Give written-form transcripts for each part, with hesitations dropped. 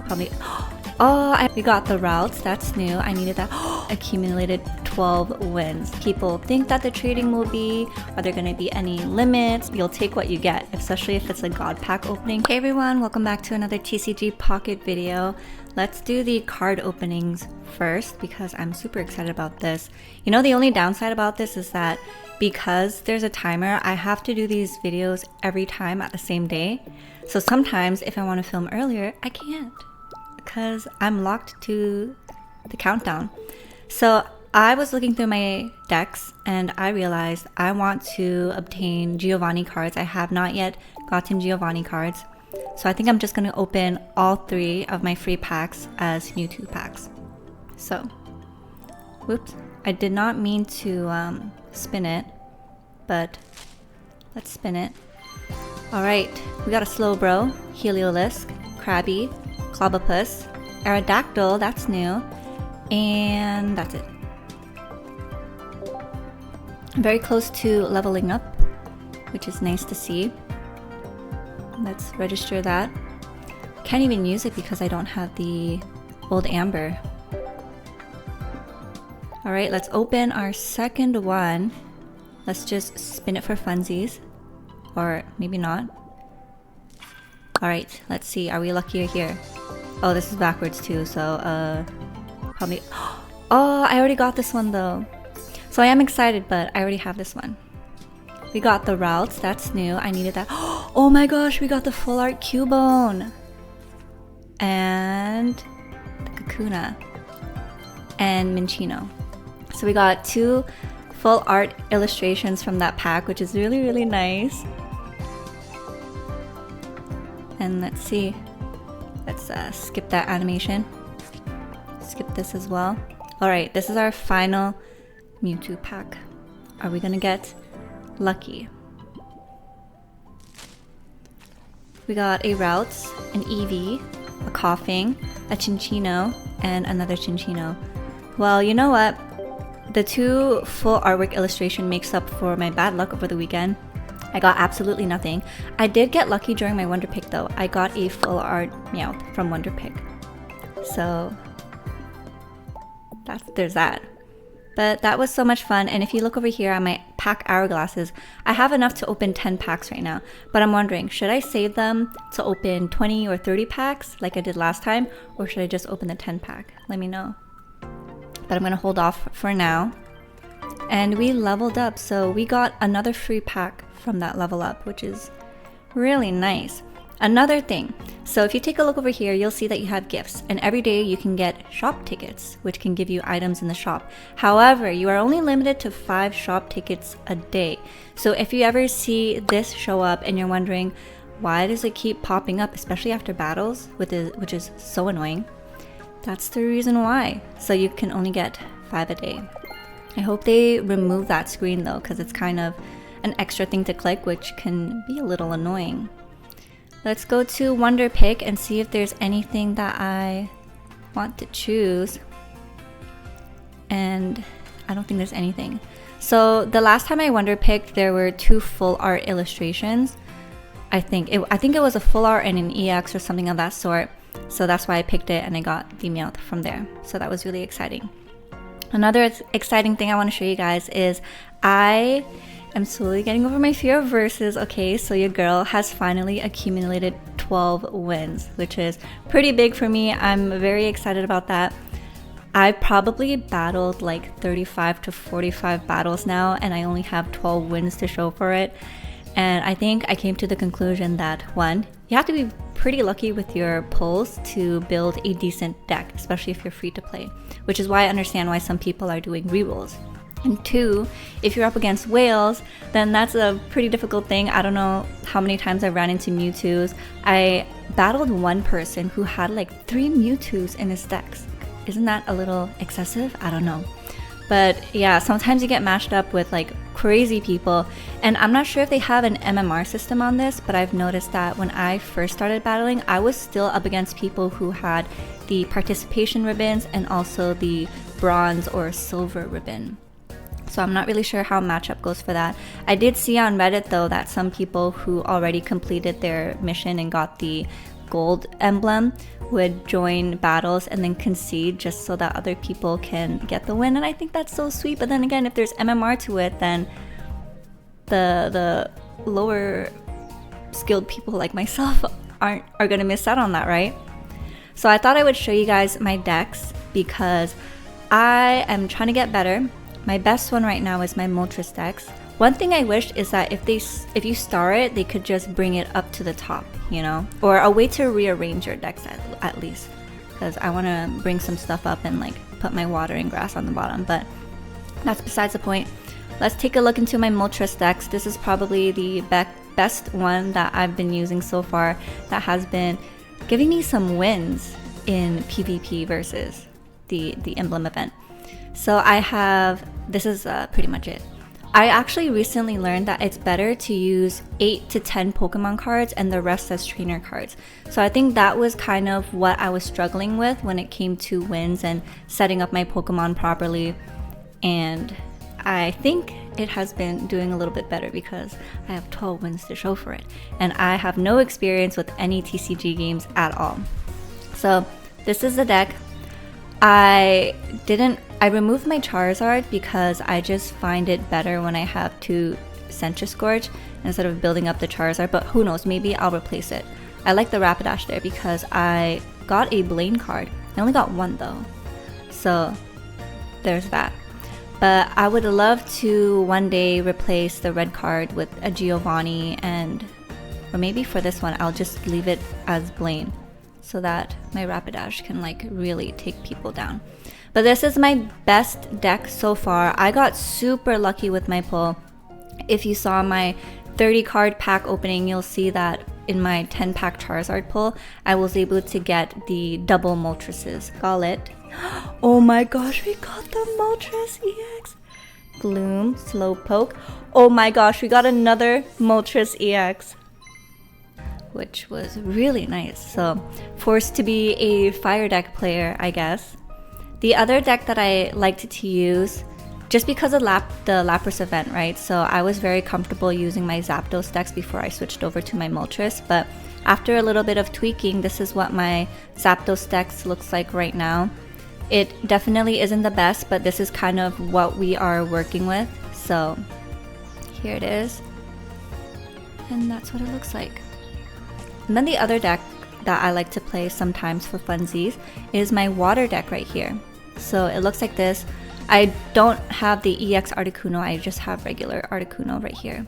Probably. Oh, we got the routes. That's new. I needed that. Accumulated 12 wins. People think that the trading will be, are there going to be any limits? You'll take what you get, especially if it's a god pack opening. Hey everyone, welcome back to another TCG Pocket video. Let's do the card openings first because I'm super excited about this. You know, the only downside about this is that because there's a timer, I have to do these videos every time at the same day. So sometimes if I want to film earlier, I can't because I'm locked to the countdown. So I was looking through my decks and I realized I want to obtain Giovanni cards. I have not yet gotten Giovanni cards. So I think I'm just going to open all 3 of my free packs as Mewtwo packs. So, whoops, I did not mean to spin it, but let's spin it. Alright, we got a Slowbro, Heliolisk, Krabby, Clobopus, Aerodactyl, that's new, and that's it. I'm very close to leveling up, which is nice to see. Let's register that. Can't even use it because I don't have the old amber. Alright, let's open our second one. Let's just spin it for funsies. Or maybe not. Alright, let's see. Are we luckier here? Oh, this is backwards too, so probably. Oh, I already got this one though. So I am excited, but I already have this one. We got the routes, that's new. I needed that. Oh my gosh, we got the full art Cubone. And the Kakuna. And Minccino. So we got 2 full art illustrations from that pack, which is really, really nice. And let's see. Let's skip that animation. Skip this as well. Alright, this is our final Mewtwo pack. Are we gonna get lucky? We got a Routes, an Eevee, a Coughing, a Cinccino, and another Cinccino. Well, you know what? The 2 full artwork illustration makes up for my bad luck over the weekend. I got absolutely nothing. I did get lucky during my Wonder Pick though. I got a full art Meowth from Wonder Pick. So there's that. But that was so much fun, and if you look over here on my pack hourglasses, I have enough to open 10 packs right now. But I'm wondering, should I save them to open 20 or 30 packs like I did last time, or should I just open the 10 pack? Let me know. But I'm gonna hold off for now. And we leveled up, so we got another free pack from that level up, which is really nice. Another thing, so if you take a look over here, you'll see that you have gifts, and every day you can get shop tickets, which can give you items in the shop. However, you are only limited to 5 shop tickets a day. So if you ever see this show up and you're wondering, why does it keep popping up, especially after battles, which is so annoying, that's the reason why. So you can only get 5 a day. I hope they remove that screen though, because it's kind of an extra thing to click, which can be a little annoying. Let's go to Wonder Pick and see if there's anything that I want to choose. And I don't think there's anything. So the last time I Wonder Picked, there were 2 full art illustrations. I think it was a full art and an EX or something of that sort. So that's why I picked it and I got the Meowth from there. So that was really exciting. Another exciting thing I want to show you guys is I am slowly getting over my fear of verses. Okay, so your girl has finally accumulated 12 wins, which is pretty big for me. I'm very excited about that. I've probably battled like 35 to 45 battles now, and I only have 12 wins to show for it. And I think I came to the conclusion that 1, you have to be pretty lucky with your pulls to build a decent deck, especially if you're free to play, which is why I understand why some people are doing rerolls. And 2, if you're up against whales, then that's a pretty difficult thing. I don't know how many times I ran into Mewtwo's. I battled one person who had like 3 Mewtwo's in his decks. Isn't that a little excessive? I don't know. But yeah, sometimes you get matched up with like crazy people, and I'm not sure if they have an MMR system on this, but I've noticed that when I first started battling, I was still up against people who had the participation ribbons and also the bronze or silver ribbon. So I'm not really sure how matchup goes for that. I did see on Reddit though that some people who already completed their mission and got the gold emblem would join battles and then concede just so that other people can get the win. And I think that's so sweet. But then again, if there's MMR to it, then the lower skilled people like myself are gonna miss out on that, right? So I thought I would show you guys my decks because I am trying to get better. My best one right now is my Moltres decks. One thing I wish is that if you star it, they could just bring it up to the top, you know, or a way to rearrange your decks at least, because I want to bring some stuff up and like put my water and grass on the bottom, but that's besides the point. Let's take a look into my Moltres decks. This is probably the best one that I've been using so far that has been giving me some wins in PvP versus the emblem event. So this is pretty much it. I actually recently learned that it's better to use 8 to 10 Pokemon cards and the rest as trainer cards. So I think that was kind of what I was struggling with when it came to wins and setting up my Pokemon properly. And I think it has been doing a little bit better because I have 12 wins to show for it. And I have no experience with any TCG games at all. So this is the deck. I removed my Charizard because I just find it better when I have 2 Sencha Scourge instead of building up the Charizard, but who knows, maybe I'll replace it. I like the Rapidash there because I got a Blaine card. I only got 1 though, so there's that. But I would love to one day replace the red card with a Giovanni, or maybe for this one I'll just leave it as Blaine so that my Rapidash can like really take people down. But this is my best deck so far. I got super lucky with my pull. If you saw my 30 card pack opening, you'll see that in my 10 pack Charizard pull, I was able to get the double Moltreses. Call it. Oh my gosh, we got the Moltres EX. Gloom, Slowpoke. Oh my gosh, we got another Moltres EX, which was really nice. So forced to be a fire deck player, I guess. The other deck that I liked to use, just because of the Lapras event, right? So I was very comfortable using my Zapdos decks before I switched over to my Moltres. But after a little bit of tweaking, this is what my Zapdos decks looks like right now. It definitely isn't the best, but this is kind of what we are working with. So here it is. And that's what it looks like. And then the other deck that I like to play sometimes for funsies is my water deck right here. So it looks like this. I don't have the EX Articuno, I just have regular Articuno right here.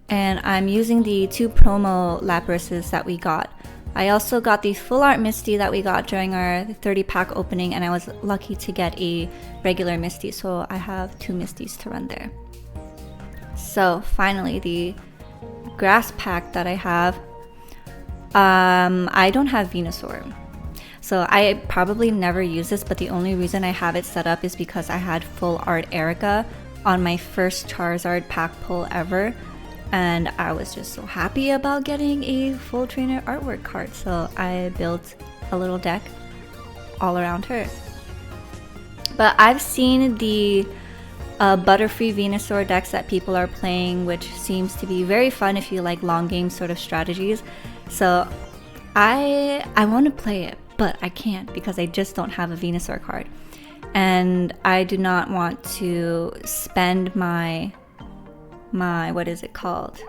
And I'm using the 2 promo Laprases that we got. I also got the full art Misty that we got during our 30 pack opening, and I was lucky to get a regular Misty, so I have 2 Misties to run there. So finally, the grass pack that I have, I don't have Venusaur. So I probably never use this, but the only reason I have it set up is because I had full art Erica on my first Charizard pack pull ever. And I was just so happy about getting a full trainer artwork card. So I built a little deck all around her. But I've seen the Butterfree Venusaur decks that people are playing, which seems to be very fun if you like long game sort of strategies. So I want to play it, but I can't because I just don't have a Venusaur card. And I do not want to spend my what is it called?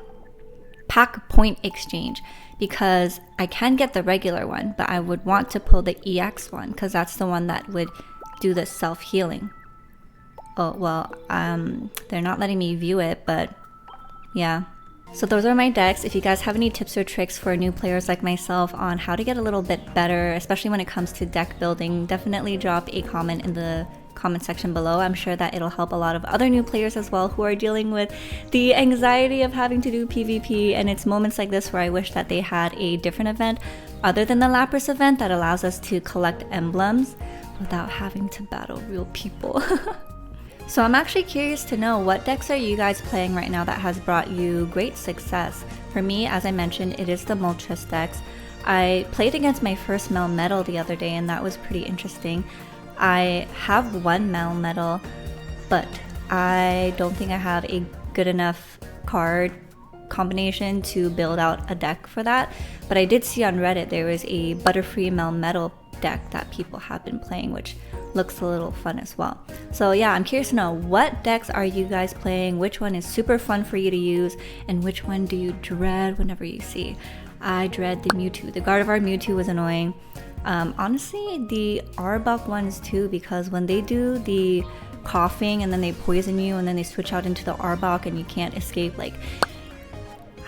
Pack point exchange, because I can get the regular one, but I would want to pull the EX one because that's the one that would do the self-healing. Oh, well, they're not letting me view it, but yeah. So those are my decks. If you guys have any tips or tricks for new players like myself on how to get a little bit better, especially when it comes to deck building, definitely drop a comment in the comment section below. I'm sure that it'll help a lot of other new players as well who are dealing with the anxiety of having to do PvP, and it's moments like this where I wish that they had a different event other than the Lapras event that allows us to collect emblems without having to battle real people. So I'm actually curious to know, what decks are you guys playing right now that has brought you great success? For me, as I mentioned, it is the Moltres decks. I played against my first Melmetal the other day, and that was pretty interesting. I have 1 Melmetal, but I don't think I have a good enough card combination to build out a deck for that. But I did see on Reddit there was a Butterfree Melmetal deck that people have been playing, which looks a little fun as well. So yeah, I'm curious to know, what decks are you guys playing? Which one is super fun for you to use, and which one do you dread whenever you see? I dread the Mewtwo. The Gardevoir Mewtwo was annoying. Honestly, the Arbok ones too, because when they do the coughing and then they poison you and then they switch out into the Arbok and you can't escape, like,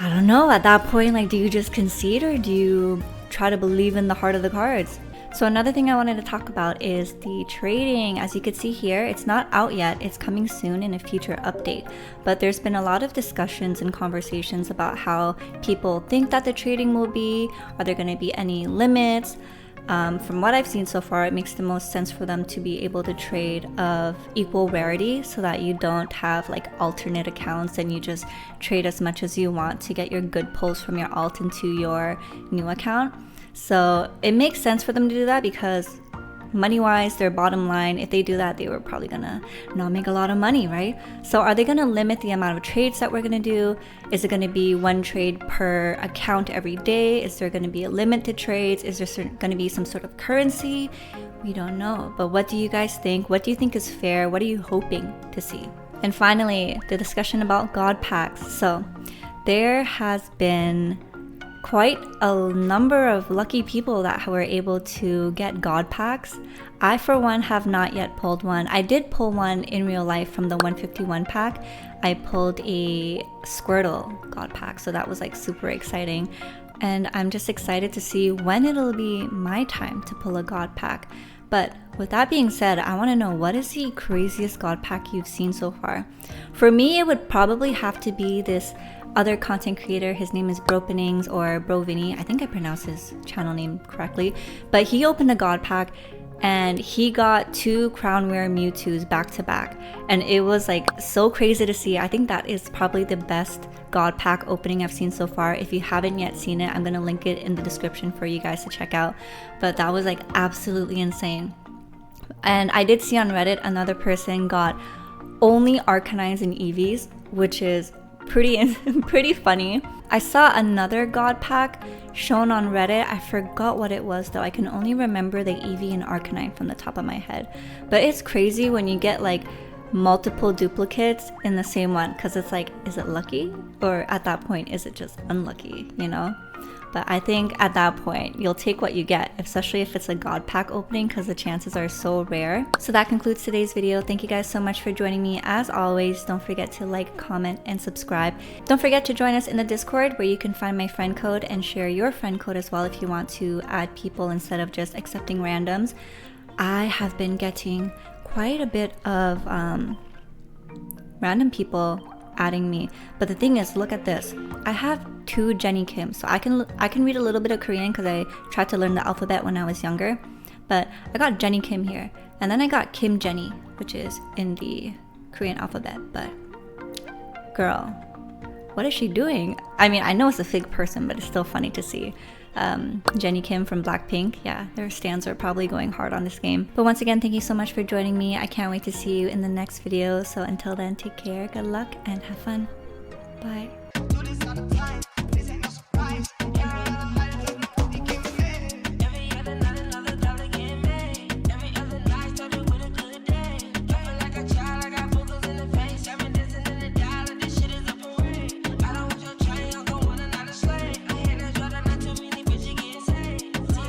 I don't know, at that point, like, do you just concede or do you try to believe in the heart of the cards? So another thing I wanted to talk about is the trading. As you can see here, it's not out yet. It's coming soon in a future update. But there's been a lot of discussions and conversations about how people think that the trading will be. Are there going to be any limits? From what I've seen so far, it makes the most sense for them to be able to trade of equal rarity so that you don't have like alternate accounts and you just trade as much as you want to get your good pulls from your alt into your new account. So it makes sense for them to do that because money-wise, their bottom line, if they do that, they were probably gonna not make a lot of money, right? So are they gonna limit the amount of trades that we're gonna do? Is it gonna be one trade per account every day? Is there gonna be a limit to trades? Is there gonna be some sort of currency? We don't know. But what do you guys think? What do you think is fair? What are you hoping to see? And finally, the discussion about God packs. So there has been quite a number of lucky people that were able to get God packs. I, for one, have not yet pulled one. I did pull one in real life from the 151 pack. I pulled a Squirtle God pack, so that was like super exciting. And I'm just excited to see when it'll be my time to pull a God pack. But with that being said, I want to know, what is the craziest God pack you've seen so far? For me, it would probably have to be this other content creator. His name is Bropenings or Brovinny. I think I pronounced his channel name correctly. But he opened a God pack and he got 2 Crown Rare Mewtwo's back to back. And it was like so crazy to see. I think that is probably the best God pack opening I've seen so far. If you haven't yet seen it, I'm going to link it in the description for you guys to check out. But that was like absolutely insane. And I did see on Reddit another person got only Arcanines and Eevees, which is pretty funny. I saw another God pack shown on Reddit. I forgot what it was though. I can only remember the Eevee and Arcanine from the top of my head. But it's crazy when you get like multiple duplicates in the same one, because it's like, is it lucky? Or at that point, is it just unlucky, you know? But I think at that point, you'll take what you get, especially if it's a God pack opening, because the chances are so rare. So that concludes today's video. Thank you guys so much for joining me. As always, don't forget to like, comment, and subscribe. Don't forget to join us in the Discord, where you can find my friend code and share your friend code as well if you want to add people instead of just accepting randoms. I have been getting quite a bit of random people adding me, but the thing is, look at this. I have 2 Jenny Kim, so I can read a little bit of Korean because I tried to learn the alphabet when I was younger. But I got Jenny Kim here, and then I got Kim Jenny, which is in the Korean alphabet. But girl, what is she doing? I mean, I know it's a fake person, but it's still funny to see. Jenny Kim from Blackpink. Yeah, their stans are probably going hard on this game. But once again, thank you so much for joining me. I can't wait to see you in the next video. So until then, take care, good luck, and have fun. Bye.